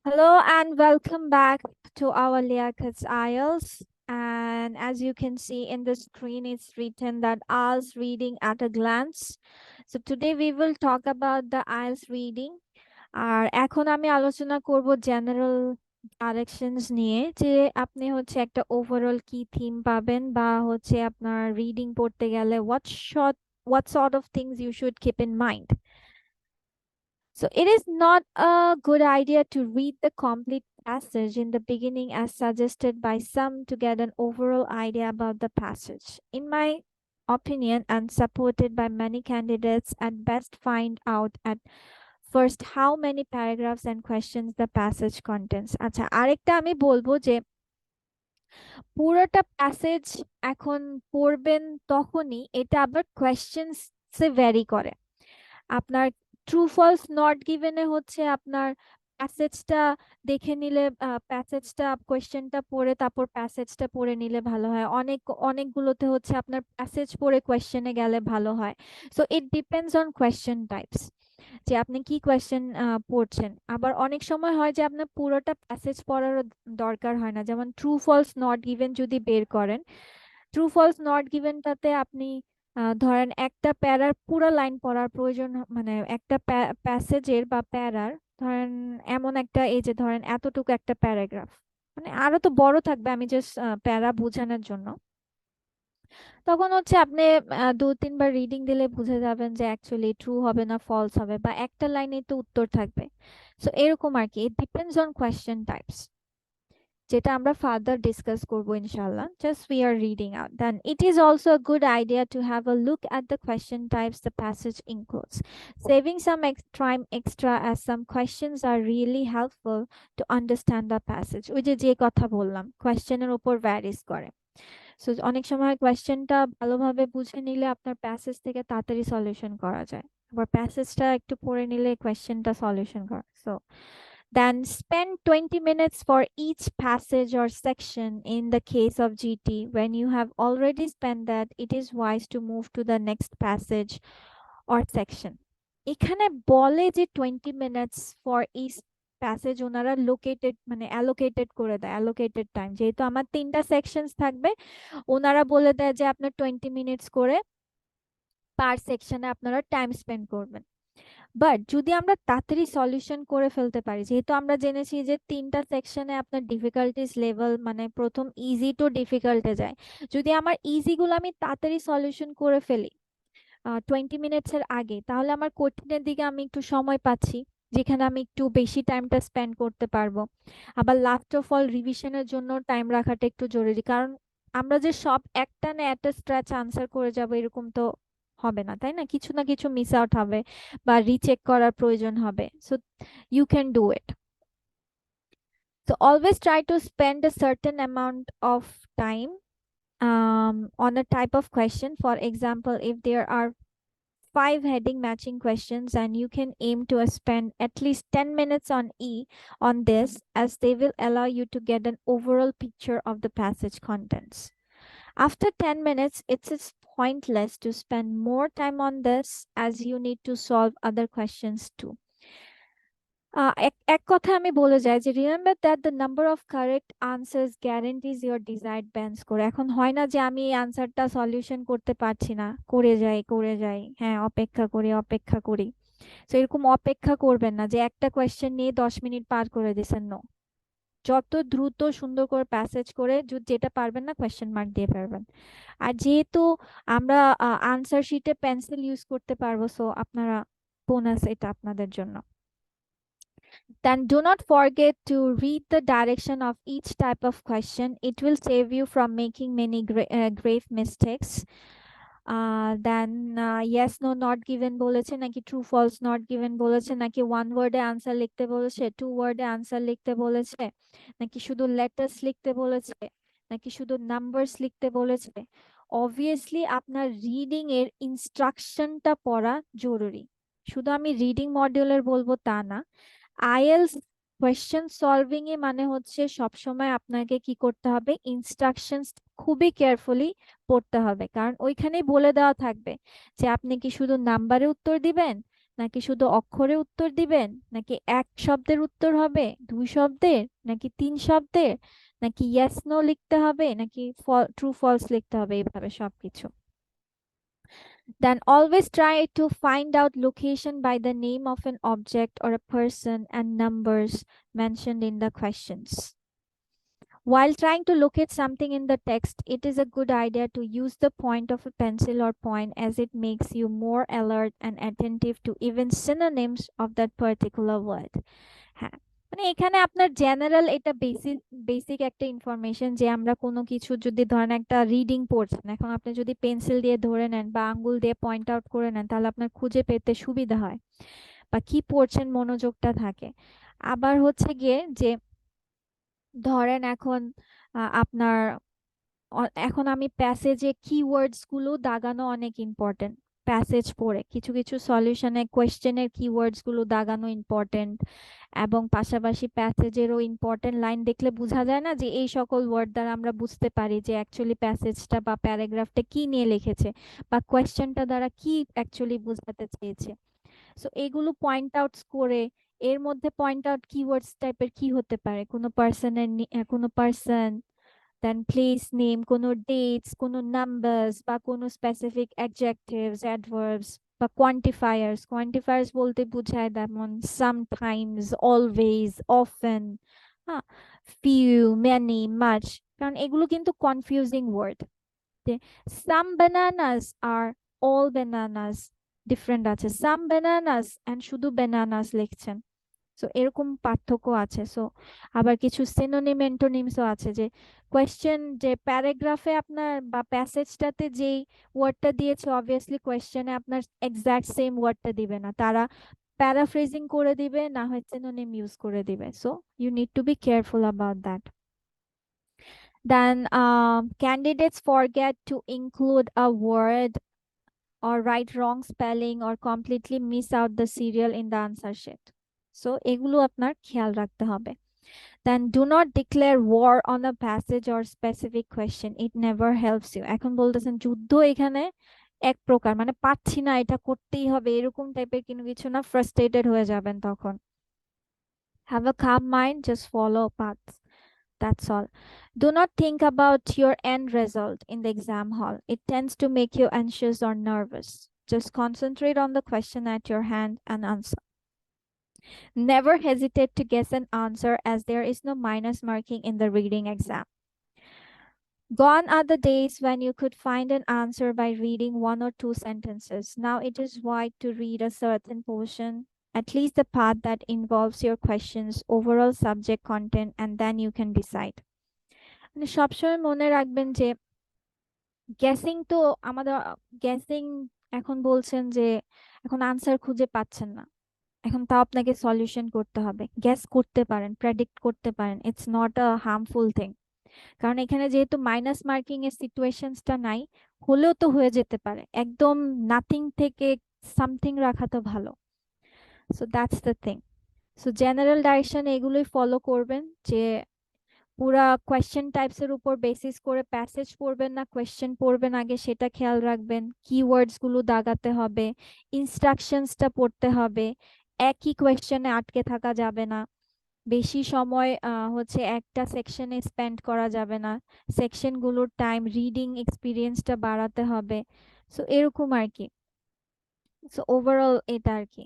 Hello and welcome back to our Liakat's IELTS. And as you can see in the screen, it's written that IELTS reading at a glance. So today we will talk about the IELTS reading. আর এখন আমি আলোচনা করব general directions নিয়ে যে আপনি হচ্ছে একটা overall কি থিম পাবেন বা হচ্ছে আপনার রিডিং পড়তে গেলে what sort of things you should keep in mind. So it is not a good idea to read the complete passage in the beginning as suggested by some to get an overall idea about the passage. In my opinion, and supported by many candidates, at best find out at first how many paragraphs and questions the passage contains. আচ্ছা আরেকটা আমি বলবো যে পুরোটা passage এখন পড়বেন তখনই এটা আবার কোয়েশ্চেন্স সে ভ্যারি করে। আপনার ট্রু ফলস নট গিভেনে হচ্ছে আপনার প্যাসেজটা দেখে নিলে প্যাসেজটা কোয়েশ্চেনটা পড়ে তারপর প্যাসেজটা পড়ে নিলে ভালো হয়। অনেকগুলোতে হচ্ছে আপনার প্যাসেজ পড়ে কোয়েশ্চেনে গেলে ভালো হয়। So it depends on question types যে আপনি কি কোয়েশ্চেন পড়ছেন। আবার অনেক সময় হয় যে আপনার পুরোটা প্যাসেজ পড়ারও দরকার হয় না, যেমন ট্রু ফলস নট গিভেন যদি বের করেন, ট্রু ফলস নট গিভেনটাতে আপনি ধরেন একটা প্যারার পুরো লাইন পড়ার প্রয়োজন মানে একটা প্যাসেজের বা প্যারার ধরেন এমন একটা এই যে ধরেন এতটুকু একটা প্যারাগ্রাফ, মানে আরো তো বড় থাকবে, আমি জাস্ট প্যারা বোঝানোর জন্য। তখন হচ্ছে আপনি 2-3 বার রিডিং দিলে বুঝে যাবেন যে অ্যাকচুয়ালি ট্রু হবে না ফলস হবে, বা একটা লাইনেই তো উত্তর থাকবে। সো এরকম আর কি, it depends on question types, যেটা আমরা ফার্দার ডিসকাস করব ইনশাআল্লাহ। Just we are reading out, then it is also a good idea to have a look at the question types the passage includes, saving some time extra as some questions are really helpful to understand the passage। ওই যে কথা বললাম কোয়েশ্চেনের উপর varies করে। So অনেক সময় কোয়েশ্চেনটা ভালোভাবে বুঝে নিলে আপনার প্যাসেজ থেকে তাড়াতাড়ি সলিউশন করা যায়, আবার প্যাসেজটা একটু পড়ে নিলে কোয়েশ্চেনটা সলিউশন করা। So then spend 20 minutes for each passage or section. In the case of GT, when you have already spent that, it is wise to move to the next passage or section. এখানে বলে যে 20 minutes for each passage ওনারা located মানে allocated করে দেয়, allocated time, যেহেতু আমার 3টা সেকশনস থাকবে ওনারা বলে দেয় যে আপনার 20 মিনিটস করে পার সেকশনে আপনারা টাইম স্পেন্ড করবেন। বাট যদি আমরা তাড়াতাড়ি সলিউশন করে ফেলতে পারি, যেহেতু আমরা জেনেছি যে 3টা সেকশনে আপনার ডিফিকাল্টিস লেভেল মানে প্রথম ইজি টু ডিফিকাল্টে যায়, যদি আমার ইজিগুলো আমি তাড়াতাড়ি সলিউশন করে ফেলি 20 মিনিটসের আগে, তাহলে আমার কঠিনের দিকে আমি একটু সময় পাচ্ছি, যেখানে আমি একটু বেশি টাইমটা স্পেন্ড করতে পারবো। আবার লাস্ট অফ অল রিভিশনের জন্য টাইম রাখাটা একটু জরুরি, কারণ আমরা যে সব একটানে একটা স্ট্রেচ আনসার করে যাব এরকম তো হবে না, তাই না? কিছু না কিছু মিস আউট হবে বা রিচেক করার প্রয়োজন হবে। So you can do it. So always try to spend a certain amount of time on a type of question. For example, if there are 5 heading matching questions, and you can aim to spend at least 10 minutes on this, as they will allow you to get an overall picture of the passage contents. After 10 minutes, it's pointless to spend more time on this, as you need to solve other questions too. এক কথায় আমি বলে যাই যে remember that the number of correct answers guarantees your desired band score. এখন হয় না যে আমি এই আনসারটা সলিউশন করতে পারছি না, করে যাই, হ্যাঁ অপেক্ষা করি। তো এরকম অপেক্ষা করবেন না যে একটা কোয়েশ্চেন নিয়ে 10 মিনিট পার করে দিয়েছেন। নো, যত দ্রুত সুন্দর করে প্যাসেজ করে যেটা পারবেন না কোয়েশ্চেন মার্ক দিয়ে পারবেন। আর যেহেতু আমরা আনসার শিটে পেন্সিল ইউজ করতে পারবো, সো আপনারা বোনাস এটা আপনাদের জন্য। Then do not forget to read the direction of each type of question. It will save you from making many grave mistakes. Then yes no not given বলেছে নাকি true false not given বলেছে, নাকি one word এ answer লিখতে বলেছে, 2 word এ answer লিখতে বলেছে, নাকি শুধু লেটার্স লিখতে বলেছে, নাকি শুধু নাম্বারস লিখতে বলেছে। অবভিয়াসলি আপনার রিডিং এর ইনস্ট্রাকশনটা পড়া জরুরি। শুধু আমি রিডিং মডিউলের বলবো তা না, আইএলস কোয়েশ্চেন সলভিং এ মানে হচ্ছে সবসময় আপনাকে কি করতে হবে, ইনস্ট্রাকশনস খুবই কেয়ারফুলি পড়তে হবে, কারণ ওইখানেই বলে দেওয়া থাকবে যে আপনি কি শুধু নাম্বারে উত্তর দিবেন, নাকি শুধু অক্ষরে উত্তর দিবেন, নাকি এক শব্দের উত্তর হবে, দুই শব্দের, নাকি তিন শব্দের, নাকি ইয়েস নো লিখতে হবে, নাকি ট্রু ফলস লিখতে হবে, এইভাবে সবকিছু। Then always try to find out location by the name of an object or a person and numbers mentioned in the questions. While trying to locate something in the text, it is a good idea to use the point of a pencil or point, as it makes you more alert and attentive to even synonyms of that particular word. হ্যাঁ, মানে এখানে আপনার general এটা basic basic একটা information, যে আমরা কোনো কিছু যদি ধরেন একটা রিডিং পড়ছেন, এখন আপনি যদি পেন্সিল দিয়ে ধরে নেন বা আঙ্গুল দিয়ে পয়েন্ট আউট করে নেন, তাহলে আপনার খুঁজে পেতে সুবিধা হয় বা কি পড়ছেন মনোযোগটা থাকে। আবার হচ্ছে গিয়ে যে ধরেন এখন আপনার এখন আমি প্যাসেজে কিওয়ার্ডস গুলো দাগানো অনেক ইম্পর্টেন্ট। প্যাসেজ পড়ে কিছু কিছু সলিউশনে কোয়েশ্চেনের কিওয়ার্ডস গুলো দাগানো ইম্পর্টেন্ট, এবং পাশাপাশি প্যাসেজেরও ইম্পর্টেন্ট লাইন দেখলে বোঝা যায় না, যে এই সকল ওয়ার্ড দ্বারা আমরা বুঝতে পারি যে অ্যাকচুয়ালি প্যাসেজটা বা প্যারাগ্রাফটা কি নিয়ে লিখেছে বা কোয়েশ্চেনটা দ্বারা কি অ্যাকচুয়ালি বোঝাতে চেয়েছে। সো এগুলো পয়েন্ট আউটস করে, এর মধ্যে পয়েন্ট আউট কিওয়ার্ডস টাইপের কি হতে পারে, কোনো পার্সন, দেন প্লেস নেম, কোনো ডেটস, কোনো নাম্বারস বা কোনো স্পেসিফিক অ্যাডজেক্টিভস, অ্যাডভার্বস বা কোয়ান্টিফায়ার্স। কোয়ান্টিফায়ার্স বলতে বোঝায় যেমন সামটাইমস, অলওয়েজ, অফেন, হ্যাঁ, ফিউ, মেনি, মাচ। কারণ এগুলো কিন্তু কনফিউজিং ওয়ার্ড। সাম ব্যানানাস আর অল ব্যানানাস ডিফারেন্ট আছে, সাম ব্যানানাস এন্ড শুধু ব্যানানাস লিখছেন। সো এরকম পার্থক্য আছে। সো আবার কিছু সিনোনিম এন্টোনিমসও আছে, যে কোয়েশ্চেন, যে প্যারাগ্রাফে আপনার বা প্যাসেজটাতে যেই ওয়ার্ডটা দিয়েছে, অবভিয়াসলি কোয়েশ্চেনে আপনার এক্সাক্ট সেম ওয়ার্ডটা দিবে না, তারা প্যারাফ্রেজিং করে দিবে, না হয় সিনোনিম ইউজ করে দিবে। So you need to be careful about that. Then candidates forget to include a word or write wrong spelling or completely miss out the serial in the answer sheet. So এগুলো আপনার খেয়াল রাখতে হবে। Then do not declare war on a passage or specific question. It never helps you. এখন বলতেছেন যুদ্ধ এখানে এক প্রকার, মানে পাচ্ছি না, এটা করতেই হবে, এরকম টাইপের কোনো কিছু না, ফ্রাস্ট্রেটেড হয়ে যাবেন তখন। Have a calm mind, just follow paths. That's all. Do not think about your end result in the exam hall. It tends to make you anxious or nervous. Just concentrate on the question at your hand and answer. Never hesitate to guess an answer, as there is no minus marking in the reading exam. Gone are the days when you could find an answer by reading one or two sentences. Now it is wise to read a certain portion, at least the part that involves your question's overall subject content, and then you can decide. মানে সবসময় মনে রাখবেন যে guessing তো আমাদের, guessing, এখন বলছেন যে এখন আনসার খুঁজে পাচ্ছেন না, এখন তাও আপনাকে সলিউশন করতে হবে। গেস করতে পারেন, প্রেডিক্ট করতে পারেন, it's not a harmful thing. কারণ এখানে যেহেতু মাইনাস মার্কিং এর সিচুয়েশনসটা নাই, হলেও তো হয়ে যেতে পারে, একদম নাথিং থেকে সামথিং রাখা তো ভালো। So that's the thing. So general direction এগুলোই ফলো করবেন, যে পুরা কোয়েশ্চেন টাইপস এর উপর বেসিস করে প্যাসেজ পড়বেন না, কোয়েশ্চেন পড়বেন আগে, সেটা খেয়াল রাখবেন। কিওয়ার্ডস গুলো দাগাতে হবে, ইনস্ট্রাকশনসটা পড়তে হবে, একই কোয়েশ্চেনে আটকে থাকা যাবে না, বেশি সময় হচ্ছে একটা সেকশনে স্পেন্ড করা যাবে না, সেকশনগুলোর টাইম, রিডিং এক্সপিরিয়েন্সটা বাড়াতে হবে। সো এরকম আর কি। সো ওভারঅল এটা আর কি।